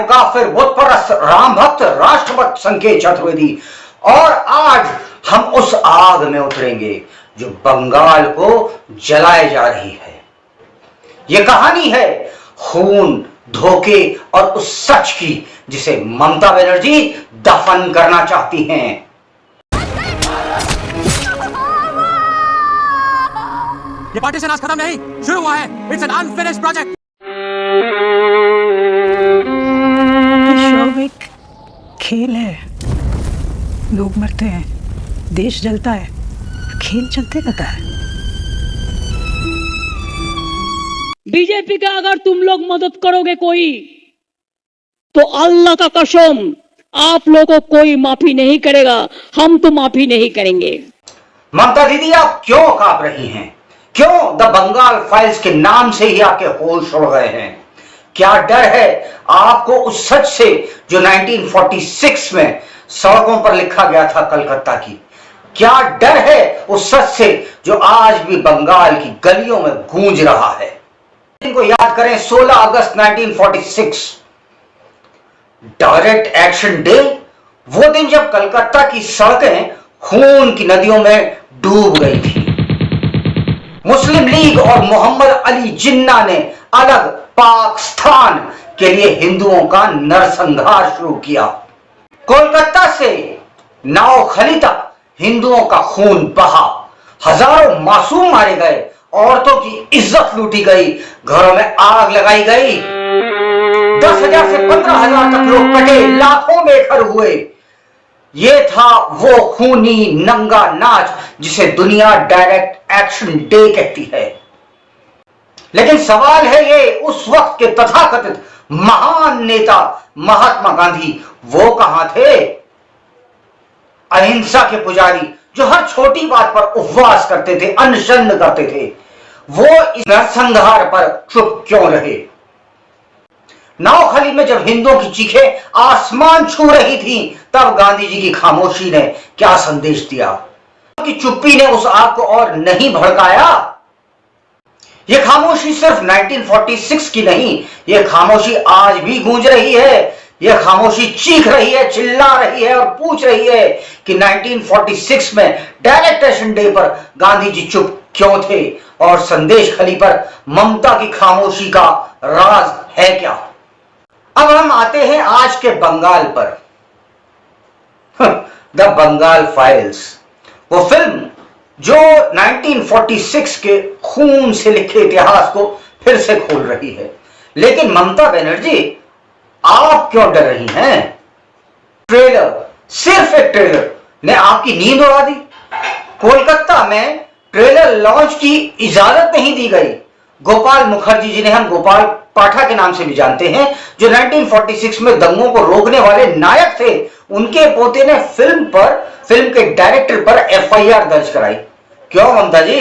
काफिर बुतपरस्त राम भक्त राष्ट्रभक्त संकेत चतुर्वेदी। और आज हम उस आग में उतरेंगे जो बंगाल को जलाए जा रही है। यह कहानी है खून, धोखे और उस सच की जिसे ममता बनर्जी दफन करना चाहती हैं। ये पार्टीशन आज खत्म नहीं, शुरू हुआ है। It's an unfinished project. शव एक खेल है, लोग मरते हैं, देश जलता है, खेल चलते रहता है। बीजेपी का अगर तुम लोग मदद करोगे कोई, तो अल्लाह का कसम आप लोगों को कोई माफी नहीं करेगा, हम तो माफी नहीं करेंगे। ममता दीदी, आप क्यों कांप रही हैं? क्यों द बंगाल फाइल्स के नाम से ही आपके होश उड़ गए हैं? क्या डर है आपको उस सच से जो 1946 में सड़कों पर लिखा गया था कलकत्ता की? क्या डर है उस सच से जो आज भी बंगाल की गलियों में गूंज रहा है? इनको याद करें, 16 अगस्त 1946, डायरेक्ट एक्शन डे, वो दिन जब कलकत्ता की सड़कें खून की नदियों में डूब गई थी। मुस्लिम लीग और मोहम्मद अली जिन्ना ने अलग पाकिस्तान के लिए हिंदुओं का नरसंहार शुरू किया। कोलकाता से नौखली तक हिंदुओं का खून बहा, हजारों मासूम मारे गए, औरतों की इज्जत लूटी गई, घरों में आग लगाई गई, 10,000 से 15,000 तक लोग कटे, लाखों बेघर हुए। ये था वो खूनी नंगा नाच जिसे दुनिया डायरेक्ट एक्शन डे कहती है। लेकिन सवाल है ये, उस वक्त के तथाकथित महान नेता महात्मा गांधी वो कहां थे? अहिंसा के पुजारी जो हर छोटी बात पर उपवास करते थे, अनशन करते थे, वो इस नरसंहार पर चुप क्यों रहे? नौखली में जब हिंदुओं की चीखें आसमान छू रही थी, तब गांधी जी की खामोशी ने क्या संदेश दिया? कि चुप्पी ने उस आग को और नहीं भड़काया। यह खामोशी सिर्फ 1946 की नहीं, यह खामोशी आज भी गूंज रही है। यह खामोशी चीख रही है, चिल्ला रही है और पूछ रही है कि 1946 में डायरेक्ट एक्शन डे पर गांधी जी चुप क्यों थे, और संदेश खली पर ममता की खामोशी का राज है क्या? अब हम आते हैं आज के बंगाल पर। द बंगाल फाइल्स, वो फिल्म जो 1946 के खून से लिखे इतिहास को फिर से खोल रही है। लेकिन ममता बनर्जी, आप क्यों डर रही हैं? ट्रेलर, सिर्फ एक ट्रेलर ने आपकी नींद उड़ा दी। कोलकाता में ट्रेलर लॉन्च की इजाजत नहीं दी गई। गोपाल मुखर्जी, जिन्हें हम गोपाल पाठक के नाम से भी जानते हैं, जो 1946 में दंगों को रोकने वाले नायक थे, उनके पोते ने फिल्म के डायरेक्टर पर एफआईआर दर्ज कराई। क्यों ममता जी?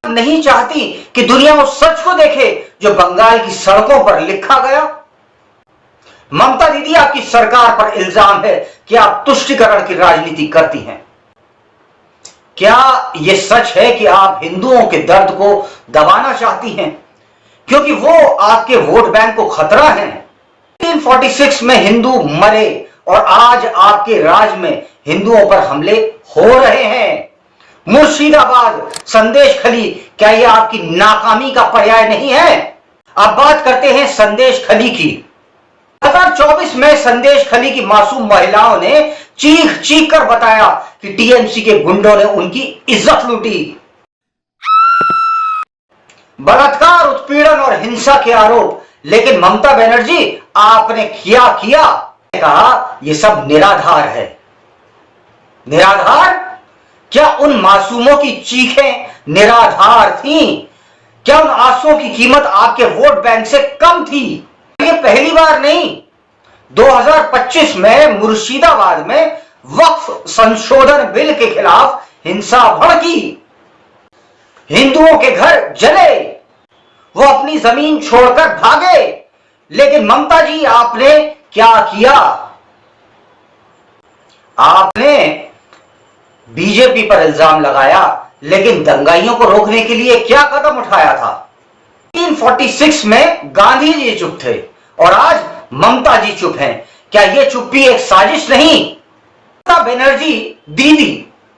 नहीं चाहती कि दुनिया उस सच को देखे जो बंगाल की सड़कों पर लिखा गया? ममता दीदी, आपकी सरकार पर इल्जाम है कि आप तुष्टीकरण की राजनीति करती हैं। क्या यह सच है कि आप हिंदुओं के दर्द को दबाना चाहती हैं क्योंकि वो आपके वोट बैंक को खतरा है? 1946 में हिंदू मरे और आज आपके राज में हिंदुओं पर हमले हो रहे हैं। मुर्शिदाबाद, संदेश खली, क्या यह आपकी नाकामी का पर्याय नहीं है? अब बात करते हैं संदेश खली की। 2024 में संदेश खली की मासूम महिलाओं ने चीख चीख कर बताया कि टीएमसी के गुंडों ने उनकी इज्जत लूटी। बलात्कार, उत्पीड़न और हिंसा के आरोप। लेकिन ममता बनर्जी, आपने क्या किया? कहा यह सब निराधार है। निराधार? क्या उन मासूमों की चीखें निराधार थीं? क्या उन आंसुओं की कीमत आपके वोट बैंक से कम थी? यह पहली बार नहीं, 2025 में मुर्शिदाबाद में वक्फ संशोधन बिल के खिलाफ हिंसा भड़की, हिंदुओं के घर जले, वो अपनी जमीन छोड़कर भागे। लेकिन ममता जी, आपने क्या किया? आपने बीजेपी पर इल्जाम लगाया, लेकिन दंगाइयों को रोकने के लिए क्या कदम उठाया था? 1946 में गांधी जी चुप थे और आज ममता जी चुप हैं। क्या यह चुप्पी एक साजिश नहीं? ममता बनर्जी दीदी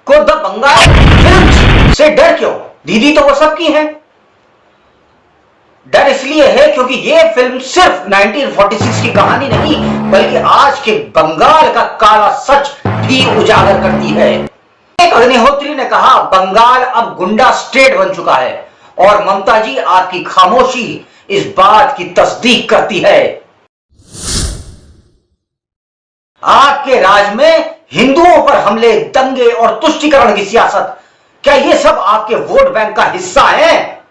को द बंगाल फिल्म से डर क्यों? दीदी तो वो सबकी है। डर इसलिए है क्योंकि यह फिल्म सिर्फ 1946 की कहानी नहीं बल्कि आज के बंगाल का काला सच भी उजागर करती है। एक अग्निहोत्री ने कहा, बंगाल अब गुंडा स्टेट बन चुका है और ममता जी आपकी खामोशी इस बात की तस्दीक करती है। आपके राज में हिंदुओं पर हमले, दंगे और तुष्टीकरण की सियासत, क्या यह सब आपके वोट बैंक का हिस्सा है?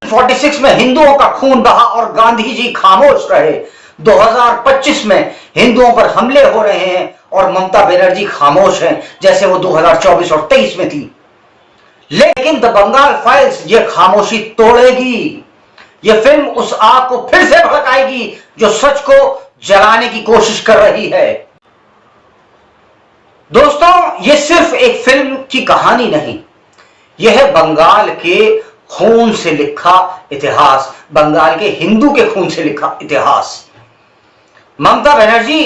46 में हिंदुओं का खून बहा और गांधी जी खामोश रहे। 2025 में हिंदुओं पर हमले हो रहे हैं और ममता बनर्जी खामोश हैं, जैसे वो 2024 और 23 में थी। लेकिन द बंगाल फाइल्स ये खामोशी तोड़ेगी। यह फिल्म उस आग को फिर से भड़काएगी जो सच को जलाने की कोशिश कर रही है। दोस्तों, यह सिर्फ एक फिल्म की कहानी नहीं, यह है बंगाल के खून से लिखा इतिहास, बंगाल के हिंदू के खून से लिखा इतिहास। ममता बनर्जी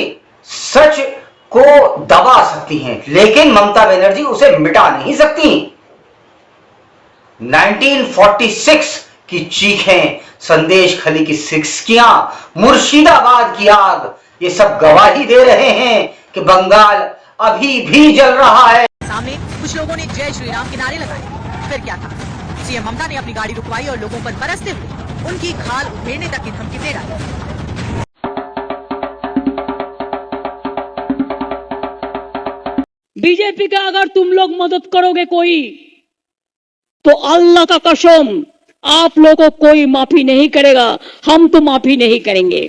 सच को दबा सकती हैं, लेकिन ममता बनर्जी उसे मिटा नहीं सकती। 1946 की चीखें, संदेश खली की सिक्सकियां, मुर्शिदाबाद की आग, ये सब गवाही दे रहे हैं कि बंगाल अभी भी जल रहा है। सामने कुछ लोगों ने जय श्री राम के नारे लगाए। फिर क्या था? सीएम ममता ने अपनी गाड़ी रुकवाई और लोगों पर बरसते हुए उनकी खाल उधेड़ने तक की धमकी दे डाली। बीजेपी का अगर तुम लोग मदद करोगे कोई, तो अल्लाह का कसम आप लोगों को कोई माफी नहीं करेगा, हम तो माफी नहीं करेंगे।